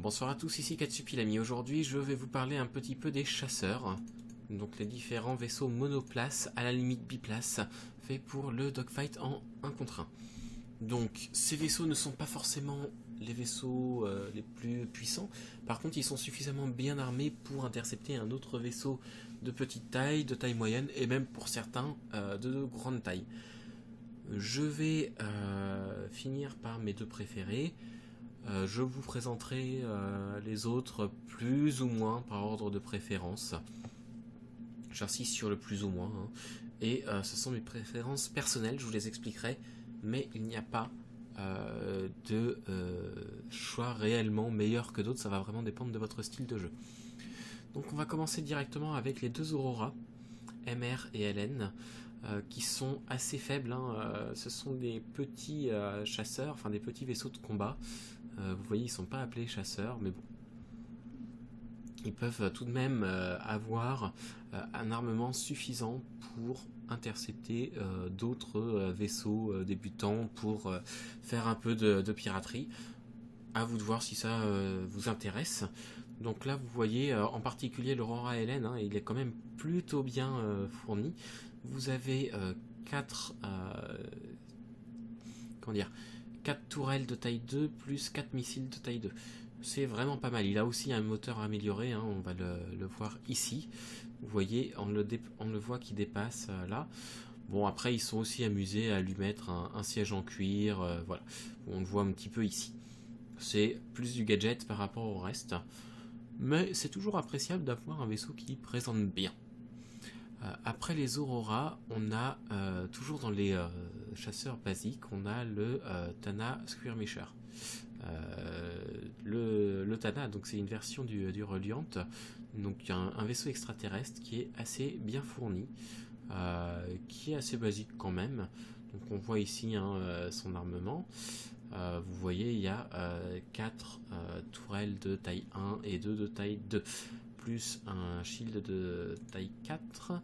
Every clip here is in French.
Bonsoir à tous, ici Katsupilami. Aujourd'hui, je vais vous parler un petit peu des chasseurs. Donc les différents vaisseaux monoplace, à la limite biplace, faits pour le dogfight en 1 contre 1. Donc ces vaisseaux ne sont pas forcément les vaisseaux les plus puissants. Par contre, ils sont suffisamment bien armés pour intercepter un autre vaisseau de petite taille, de taille moyenne, et même pour certains de grande taille. Je vais finir par mes deux préférés. Je vous présenterai les autres plus ou moins par ordre de préférence. J'insiste sur le plus ou moins. Et ce sont mes préférences personnelles, je vous les expliquerai. Mais il n'y a pas de choix réellement meilleur que d'autres. Ça va vraiment dépendre de votre style de jeu. Donc on va commencer directement avec les deux Aurora, MR et LN. Qui sont assez faibles. Ce sont des petits chasseurs, enfin des petits vaisseaux de combat. Vous voyez, ils ne sont pas appelés chasseurs, mais bon. Ils peuvent tout de même avoir un armement suffisant pour intercepter d'autres vaisseaux débutants, pour faire un peu de piraterie. À vous de voir si ça vous intéresse. Donc là, vous voyez en particulier l'Aurora LN, il est quand même plutôt bien fourni. Vous avez 4 tourelles de taille 2 plus 4 missiles de taille 2. C'est vraiment pas mal. Il a aussi un moteur amélioré, on va le voir ici. Vous voyez, on le voit qui dépasse là. Bon, après, ils sont aussi amusés à lui mettre un siège en cuir. Voilà, on le voit un petit peu ici. C'est plus du gadget par rapport au reste. Mais c'est toujours appréciable d'avoir un vaisseau qui présente bien. Après les Aurora, on a toujours dans les chasseurs basiques, on a le Tana Skirmisher. Le Tana, donc c'est une version du Reliant, donc un vaisseau extraterrestre qui est assez bien fourni, qui est assez basique quand même. Donc on voit ici son armement. Vous voyez, il y a 4 tourelles de taille 1 et 2 de taille 2. Plus un shield de taille 4,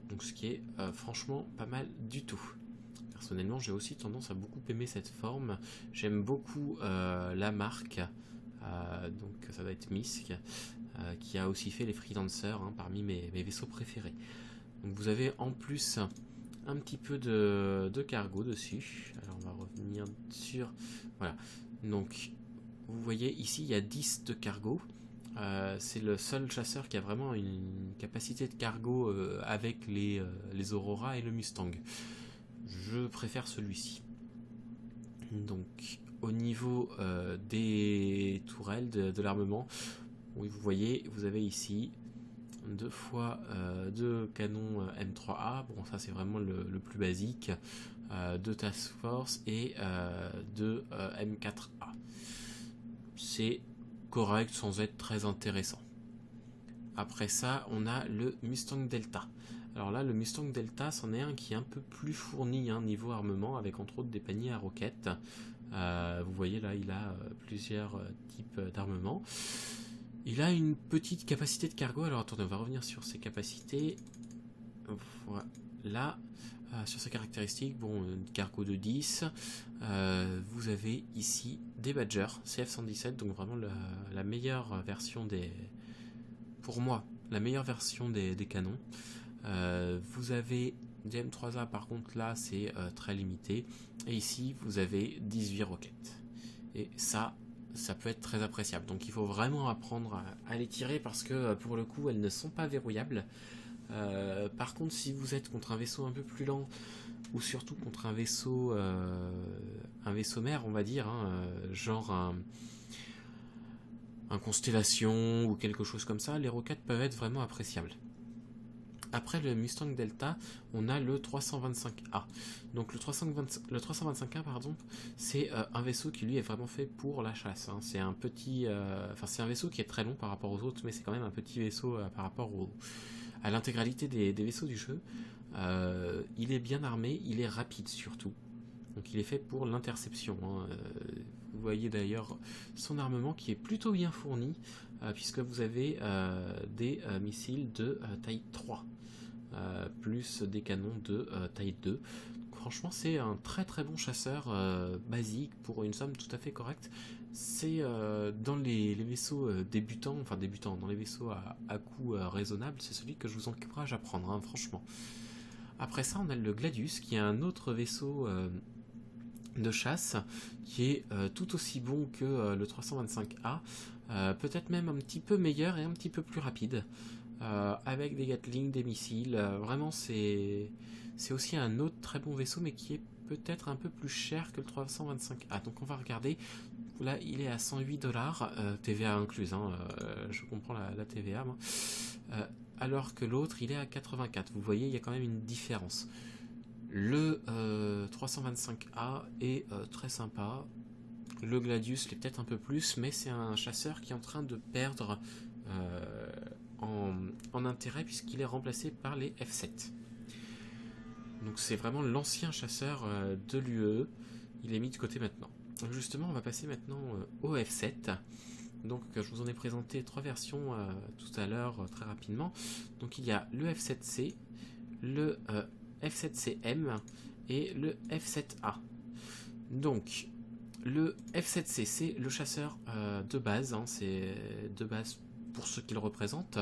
donc ce qui est franchement pas mal du tout. Personnellement, j'ai aussi tendance à beaucoup aimer cette forme. J'aime beaucoup la marque, donc ça doit être Misk, qui a aussi fait les Freelancers, parmi mes vaisseaux préférés. Donc vous avez en plus un petit peu de cargo dessus. Alors on va revenir sur... Voilà. Donc vous voyez ici, il y a 10 de cargo. C'est le seul chasseur qui a vraiment une capacité de cargo avec les Aurora et le Mustang. Je préfère celui-ci. Donc au niveau des tourelles de l'armement, oui, vous voyez, vous avez ici 2 fois 2 canons M3A. Bon, ça c'est vraiment le plus basique. 2 Task Force et 2 M4A. C'est correct sans être très intéressant. Après ça, on a le Mustang Delta. Alors là, le Mustang Delta, c'en est un qui est un peu plus fourni niveau armement, avec entre autres des paniers à roquettes. Vous voyez là, il a plusieurs types d'armement. Il a une petite capacité de cargo. Alors attendez, on va revenir sur ses capacités. Voilà. Sur ses caractéristiques, bon, cargo de 10, vous avez ici des Badger CF117, donc vraiment la meilleure version pour moi, la meilleure version des canons. Vous avez des M3A, par contre là c'est très limité, et ici vous avez 18 roquettes, et ça peut être très appréciable, donc il faut vraiment apprendre à les tirer, parce que pour le coup elles ne sont pas verrouillables. Par contre, si vous êtes contre un vaisseau un peu plus lent, ou surtout contre un vaisseau mère, on va dire, genre un Constellation ou quelque chose comme ça, les roquettes peuvent être vraiment appréciables. Après le Mustang Delta, on a le 325A. Donc le 325A, pardon, c'est un vaisseau qui lui est vraiment fait pour la chasse. C'est un petit, c'est un vaisseau qui est très long par rapport aux autres, mais c'est quand même un petit vaisseau par rapport à l'intégralité des vaisseaux du jeu. Il est bien armé, il est rapide surtout. Donc il est fait pour l'interception. Vous voyez d'ailleurs son armement qui est plutôt bien fourni, puisque vous avez des missiles de taille 3, plus des canons de taille 2. Donc, franchement, c'est un très très bon chasseur basique pour une somme tout à fait correcte. C'est dans les vaisseaux débutants, enfin débutants, dans les vaisseaux à coût raisonnable, c'est celui que je vous encourage à prendre, hein, franchement. Après ça, on a le Gladius, qui est un autre vaisseau de chasse, qui est tout aussi bon que le 325A, peut-être même un petit peu meilleur et un petit peu plus rapide, avec des Gatling, des missiles. Vraiment, c'est aussi un autre très bon vaisseau, mais qui est peut-être un peu plus cher que le 325A. Donc on va regarder. Là, il est à 108 $, TVA incluse, hein, je comprends la TVA, moi. Alors que l'autre, il est à 84. Vous voyez, il y a quand même une différence. Le 325A est très sympa. Le Gladius l'est peut-être un peu plus, mais c'est un chasseur qui est en train de perdre en intérêt puisqu'il est remplacé par les F7. Donc c'est vraiment l'ancien chasseur de l'UE. Il est mis de côté maintenant. Donc justement, on va passer maintenant au F7. Donc je vous en ai présenté 3 versions tout à l'heure très rapidement. Donc il y a le F7C, le F7CM et le F7A. Donc le F7C, c'est le chasseur de base, hein, c'est de base pour ce qu'il représente.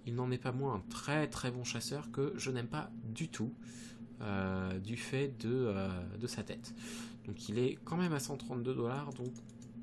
Il n'en est pas moins un très très bon chasseur que je n'aime pas du tout du fait de sa tête. Donc il est quand même à 132 $, donc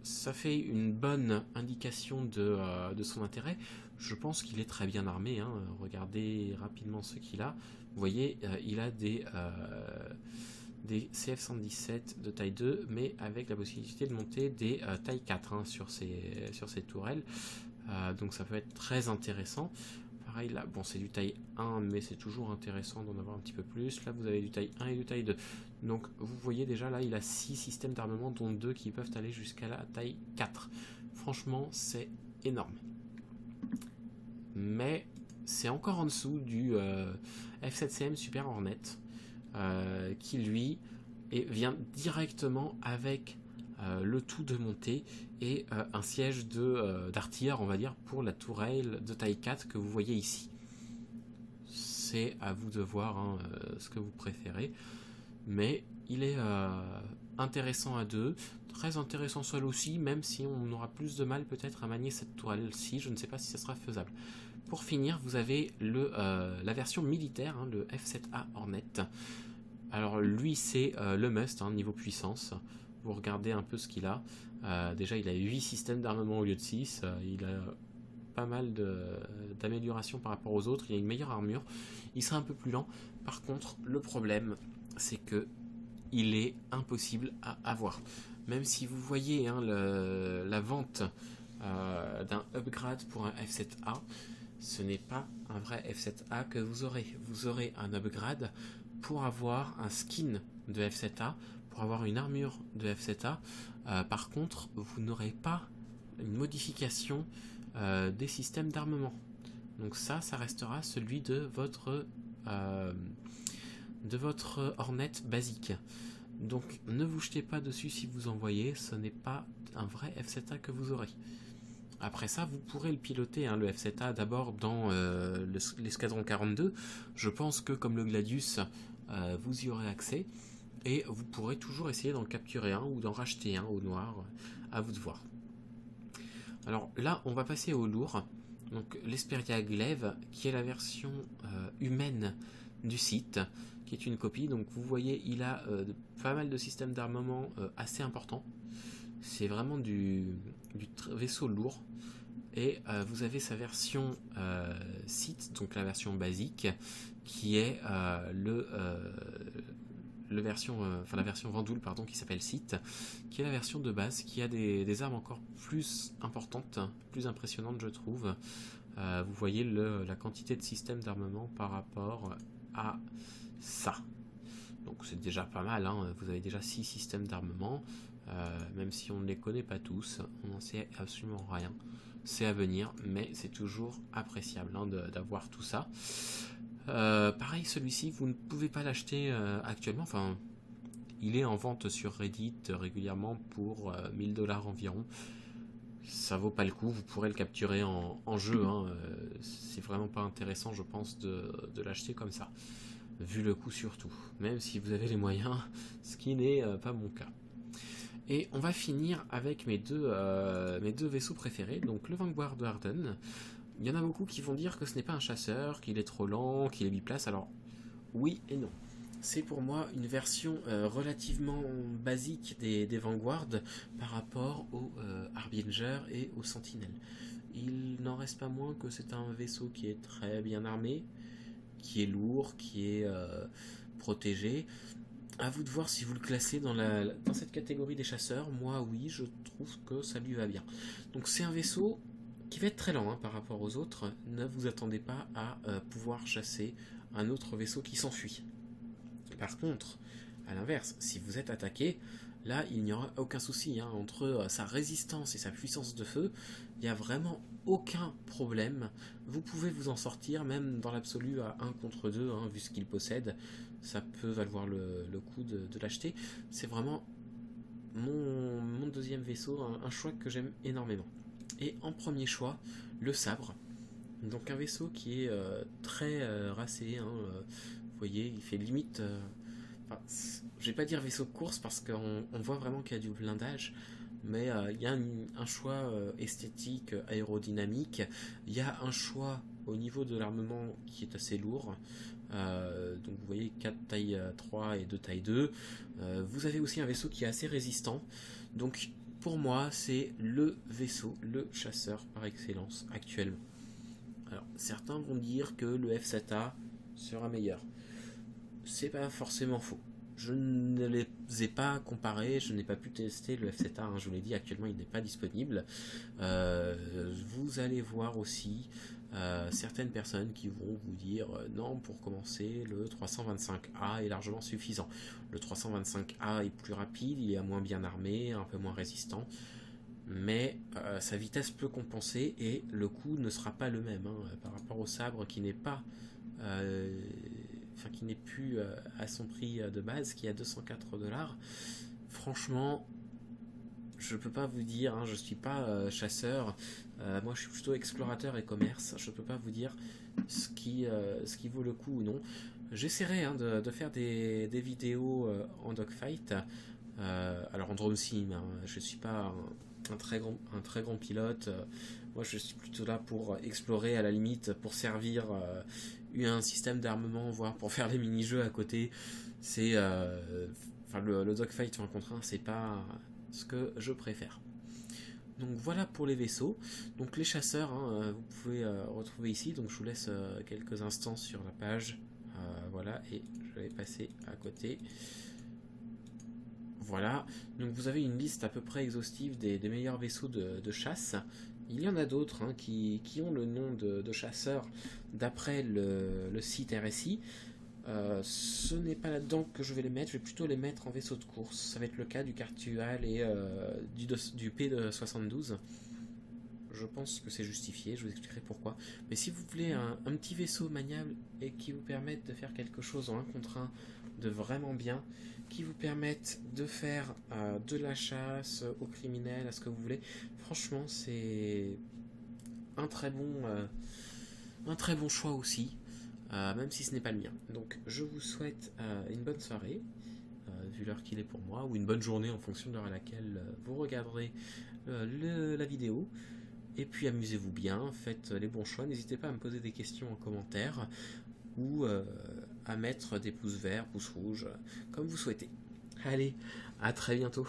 ça fait une bonne indication de son intérêt. Je pense qu'il est très bien armé, hein. Regardez rapidement ce qu'il a. Vous voyez, il a des CF-117 de taille 2, mais avec la possibilité de monter des taille 4 hein, sur ces tourelles. Donc ça peut être très intéressant. Pareil là, bon c'est du taille 1, mais c'est toujours intéressant d'en avoir un petit peu plus. Là vous avez du taille 1 et du taille 2. Donc vous voyez déjà là, il a 6 systèmes d'armement, dont 2 qui peuvent aller jusqu'à la taille 4. Franchement, c'est énorme. Mais c'est encore en dessous du F7CM Super Hornet, qui lui vient directement avec le tout de montée et un siège d'artilleur, on va dire, pour la tourelle de taille 4 que vous voyez ici. C'est à vous de voir hein, ce que vous préférez, mais il est intéressant à deux, très intéressant seul aussi, même si on aura plus de mal peut-être à manier cette tourelle-ci, je ne sais pas si ça sera faisable. Pour finir, vous avez la version militaire, hein, le F7A Hornet. Alors lui c'est le must, hein, niveau puissance. Vous regardez un peu ce qu'il a. Déjà il a 8 systèmes d'armement au lieu de 6. Il a pas mal d'améliorations par rapport aux autres. Il a une meilleure armure. Il sera un peu plus lent. Par contre, le problème, c'est que il est impossible à avoir. Même si vous voyez hein, la vente d'un upgrade pour un F7A, ce n'est pas un vrai F7A que vous aurez. Vous aurez un upgrade pour avoir un skin de F7A, pour avoir une armure de F7A. Par contre, vous n'aurez pas une modification des systèmes d'armement. Donc ça restera celui de votre Hornet basique. Donc ne vous jetez pas dessus si vous en voyez, ce n'est pas un vrai F7A que vous aurez. Après ça, vous pourrez le piloter, hein, le F7A, d'abord dans l'escadron 42. Je pense que comme le Gladius, vous y aurez accès. Et vous pourrez toujours essayer d'en capturer un ou d'en racheter un au noir, à vous de voir. Alors là, on va passer au lourd. Donc l'Hesperia Glaive, qui est la version humaine du site, qui est une copie. Donc vous voyez, il a pas mal de systèmes d'armement assez importants. C'est vraiment du vaisseau lourd. Et vous avez sa version site, donc la version basique, qui est la version Vendoul, pardon, qui s'appelle Site, qui est la version de base, qui a des armes encore plus importantes, plus impressionnantes je trouve. Vous voyez la quantité de systèmes d'armement par rapport à ça. Donc c'est déjà pas mal, hein. Vous avez déjà 6 systèmes d'armement, même si on ne les connaît pas tous, on n'en sait absolument rien. C'est à venir, mais c'est toujours appréciable hein, d'avoir tout ça. Pareil, celui-ci, vous ne pouvez pas l'acheter actuellement. Enfin, il est en vente sur Reddit régulièrement pour 1000 $ environ. Ça vaut pas le coup. Vous pourrez le capturer en jeu. Hein. C'est vraiment pas intéressant, je pense, de l'acheter comme ça, vu le coût surtout. Même si vous avez les moyens, ce qui n'est pas mon cas. Et on va finir avec mes deux vaisseaux préférés, donc le Vanguard de Harden. Il y en a beaucoup qui vont dire que ce n'est pas un chasseur, qu'il est trop lent, qu'il est biplace. Alors oui et non. C'est pour moi une version relativement basique des Vanguard par rapport aux Harbinger et aux Sentinelles. Il n'en reste pas moins que c'est un vaisseau qui est très bien armé, qui est lourd, qui est protégé. À vous de voir si vous le classez dans cette catégorie des chasseurs. Moi, oui, je trouve que ça lui va bien. Donc c'est un vaisseau qui va être très lent par rapport aux autres. Ne vous attendez pas à pouvoir chasser un autre vaisseau qui s'enfuit. Par contre, à l'inverse, si vous êtes attaqué, là, il n'y aura aucun souci. Entre sa résistance et sa puissance de feu, il n'y a vraiment aucun problème. Vous pouvez vous en sortir, même dans l'absolu à 1 contre 2, vu ce qu'il possède. Ça peut valoir le coup de l'acheter. C'est vraiment mon deuxième vaisseau, un choix que j'aime énormément. Et en premier choix, le sabre. Donc un vaisseau qui est très racé. Vous voyez, il fait limite... je vais pas dire vaisseau de course parce qu'on voit vraiment qu'il y a du blindage, mais il y a un choix esthétique, aérodynamique. Il y a un choix au niveau de l'armement qui est assez lourd. Donc vous voyez 4 taille 3 et 2 taille 2. Vous avez aussi un vaisseau qui est assez résistant. Donc pour moi, c'est le vaisseau, le chasseur par excellence actuellement. Alors certains vont dire que le F7A sera meilleur. C'est pas forcément faux. Je ne les ai pas comparés, je n'ai pas pu tester le F7A, je vous l'ai dit, actuellement il n'est pas disponible. Vous allez voir aussi certaines personnes qui vont vous dire non, pour commencer, le 325A est largement suffisant. Le 325A est plus rapide, il est moins bien armé, un peu moins résistant, mais sa vitesse peut compenser et le coût ne sera pas le même par rapport au sabre qui n'est pas... qui n'est plus à son prix de base, qui est à 204$. Franchement, je peux pas vous dire, je suis pas chasseur, moi je suis plutôt explorateur et commerce, je peux pas vous dire ce qui vaut le coup ou non. J'essaierai de faire des vidéos en dogfight, alors en drone sim, je suis pas un très grand pilote, moi je suis plutôt là pour explorer, à la limite pour servir un système d'armement, voire pour faire les mini-jeux à côté. C'est le dogfight sur un contre un, c'est pas ce que je préfère. Donc voilà pour les vaisseaux. Donc les chasseurs, vous pouvez retrouver ici. Donc je vous laisse quelques instants sur la page. Voilà, et je vais passer à côté. Voilà, donc vous avez une liste à peu près exhaustive des meilleurs vaisseaux de chasse. Il y en a d'autres qui ont le nom de chasseurs d'après le site RSI. Ce n'est pas là-dedans que je vais les mettre, je vais plutôt les mettre en vaisseau de course. Ça va être le cas du Cartual et du P72. Je pense que c'est justifié, je vous expliquerai pourquoi. Mais si vous voulez un petit vaisseau maniable et qui vous permette de faire quelque chose en 1 contre 1 de vraiment bien, qui vous permette de faire de la chasse aux criminels, à ce que vous voulez, franchement c'est un très bon choix aussi, même si ce n'est pas le mien. Donc je vous souhaite une bonne soirée, vu l'heure qu'il est pour moi, ou une bonne journée en fonction de l'heure à laquelle vous regarderez la vidéo. Et puis amusez-vous bien, faites les bons choix, n'hésitez pas à me poser des questions en commentaire ou à mettre des pouces verts, pouces rouges, comme vous souhaitez. Allez, à très bientôt.